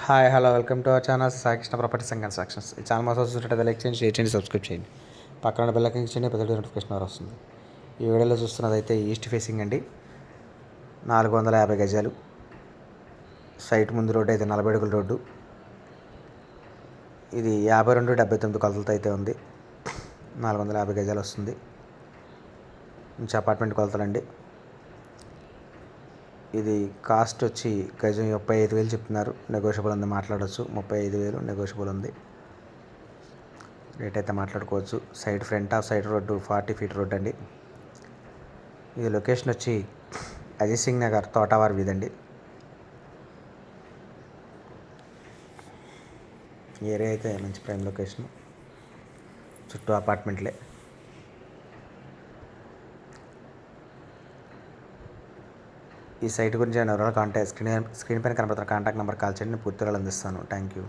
Hi hello welcome to our channel Saikrishna properties and constructions. ఈ channel మాత్రం చూసినట్టు like చేయండి, షేర్ చేయండి, సబ్స్క్రైబ్ చేయండి. పక్కన బెల్ ఐకాన్ చేయండి, ప్రతి నోటిఫికేషన్ ద్వారా వస్తుంది. ఈ వీడియోలో చూస్తున్నదైతే ఈస్ట్ ఫేసింగ్ అండి, 450 గజాలు. సైట్ ముందు రోడ్డు అయితే 40 అడుగుల రోడ్డు. ఇది 52-79 కొలతలతో అయితే ఉంది. 450 గజాలు వస్తుంది. మంచి అపార్ట్మెంట్ కొలతలండి. ఇది కాస్ట్ వచ్చి గజం 35,000 చెప్తున్నారు. నెగోషియబుల్ ఉంది, మాట్లాడవచ్చు. 35,000 నెగోషియబుల్ ఉంది. రేట్ అయితే మాట్లాడుకోవచ్చు. Side front of side road 40 feet road అండి. ఇది లొకేషన్ వచ్చి అజయ్ సింగ్ నగర్ తోటవారి వీధి అండి. ఏరియా అయితే మంచి ప్రైమ్ లొకేషన్, చుట్టూ అపార్ట్మెంట్లే. ఈ సైట్ గురించి వివరాలు స్క్రీన్ పైన కనబడుతున్న కాంటాక్ట్ నెంబర్ కాల్ చేయండి. నేను పూర్తి వివరాలు అందిస్తాను. Thank you.